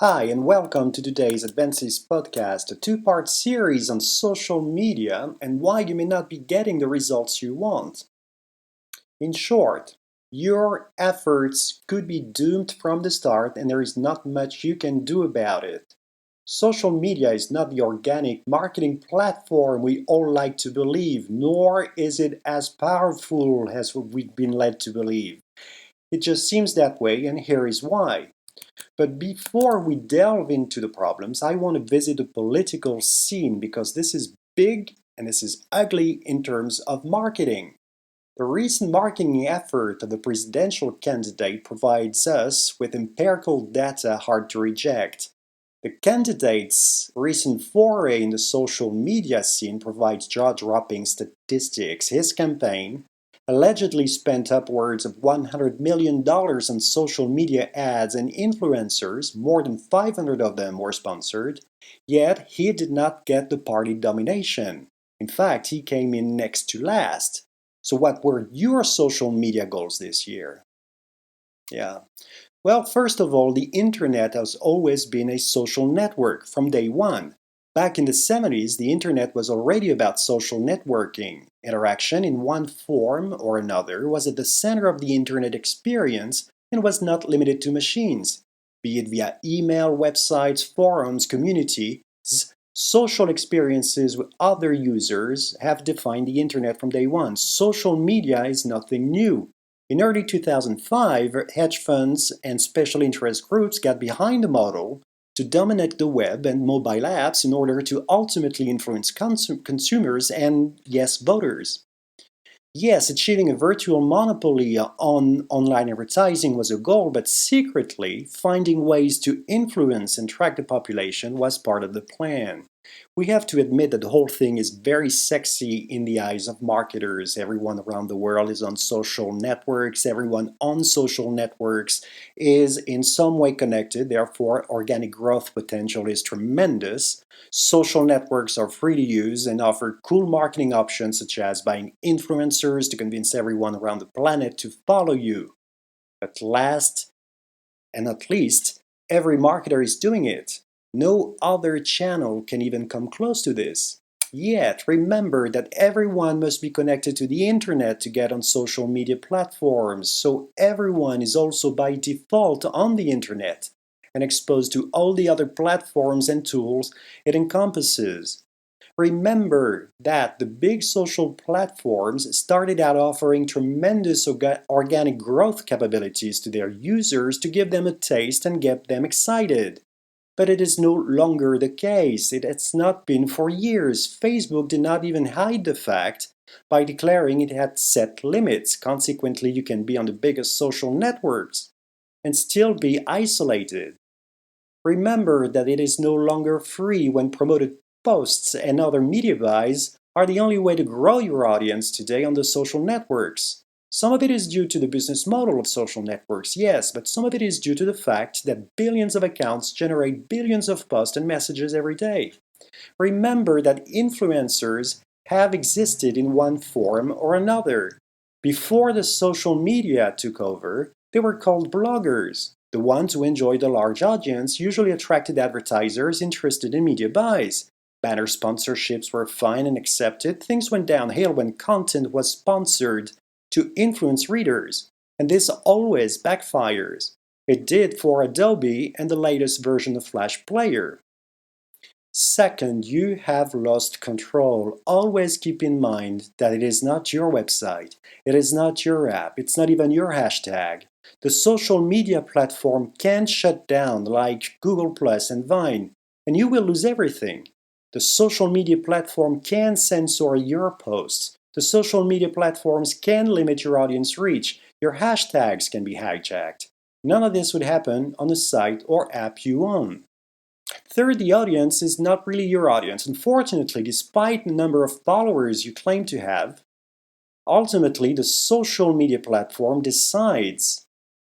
Hi, and welcome to today's advancis podcast, a two-part series on social media and why you may not be getting the results you want. In short, your efforts could be doomed from the start and there is not much you can do about it. Social media is not the organic marketing platform we all like to believe, nor is it as powerful as we've been led to believe. It just seems that way, and here is why. But before we delve into the problems, I want to visit the political scene because this is big and this is ugly in terms of marketing. The recent marketing effort of the presidential candidate provides us with empirical data hard to reject. The candidate's recent foray in the social media scene provides jaw-dropping statistics. His campaign allegedly spent upwards of $100 million on social media ads and influencers, more than 500 of them were sponsored, yet he did not get the party domination. In fact, he came in next to last. So what were your social media goals this year? Yeah. Well, first of all, the internet has always been a social network from day one. Back in the 70s, the internet was already about social networking. Interaction in one form or another was at the center of the internet experience and was not limited to machines. Be it via email, websites, forums, communities, social experiences with other users have defined the internet from day one. Social media is nothing new. In early 2005, hedge funds and special interest groups got behind the model to dominate the web and mobile apps in order to ultimately influence consumers and, yes, voters. Yes, achieving a virtual monopoly on online advertising was a goal, but secretly, finding ways to influence and track the population was part of the plan. We have to admit that the whole thing is very sexy in the eyes of marketers. Everyone around the world is on social networks. Everyone on social networks is in some way connected. Therefore, organic growth potential is tremendous. Social networks are free to use and offer cool marketing options such as buying influencers to convince everyone around the planet to follow you. At last and not least, every marketer is doing it. No other channel can even come close to this. Yet, remember that everyone must be connected to the internet to get on social media platforms, so everyone is also by default on the internet and exposed to all the other platforms and tools it encompasses. Remember that the big social platforms started out offering tremendous organic growth capabilities to their users to give them a taste and get them excited. But it is no longer the case. It has not been for years. Facebook did not even hide the fact by declaring it had set limits. Consequently, you can be on the biggest social networks and still be isolated. Remember that it is no longer free when promoted posts and other media buys are the only way to grow your audience today on the social networks. Some of it is due to the business model of social networks, yes, but some of it is due to the fact that billions of accounts generate billions of posts and messages every day. Remember that influencers have existed in one form or another. Before the social media took over, they were called bloggers. The ones who enjoyed a large audience usually attracted advertisers interested in media buys. Banner sponsorships were fine and accepted. Things went downhill when content was sponsored to influence readers, and this always backfires. It did for Adobe and the latest version of Flash Player. Second, you have lost control. Always keep in mind that it is not your website, it is not your app, it's not even your hashtag. The social media platform can shut down like Google Plus and Vine, and you will lose everything. The social media platform can censor your posts. The social media platforms can limit your audience reach. Your hashtags can be hijacked. None of this would happen on a site or app you own. Third, the audience is not really your audience. Unfortunately, despite the number of followers you claim to have, ultimately the social media platform decides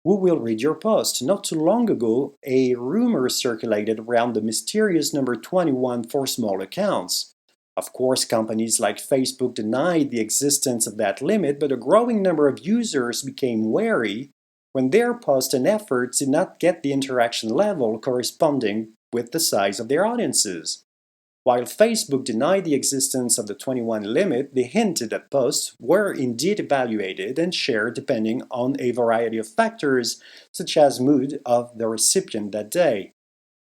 who will read your post. Not too long ago, a rumor circulated around the mysterious number 21 for small accounts. Of course, companies like Facebook denied the existence of that limit, but a growing number of users became wary when their posts and efforts did not get the interaction level corresponding with the size of their audiences. While Facebook denied the existence of the 21 limit, they hinted that posts were indeed evaluated and shared depending on a variety of factors, such as mood of the recipient that day.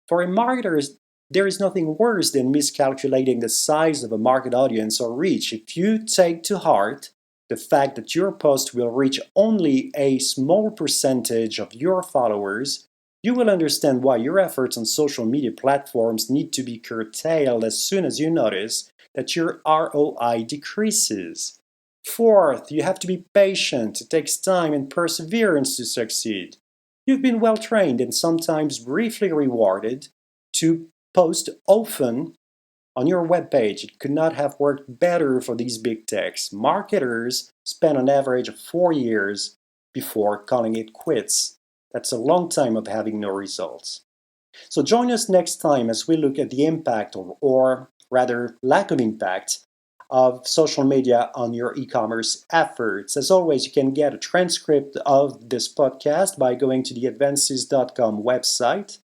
For a marketer, there is nothing worse than miscalculating the size of a market audience or reach. If you take to heart the fact that your post will reach only a small percentage of your followers, you will understand why your efforts on social media platforms need to be curtailed as soon as you notice that your ROI decreases. Fourth, you have to be patient. It takes time and perseverance to succeed. You've been well trained and sometimes briefly rewarded to post often on your webpage. It could not have worked better for these big techs. Marketers spend an average of 4 years before calling it quits. That's a long time of having no results. So join us next time as we look at the impact, or rather lack of impact, of social media on your e-commerce efforts. As always, you can get a transcript of this podcast by going to the advancis.com website.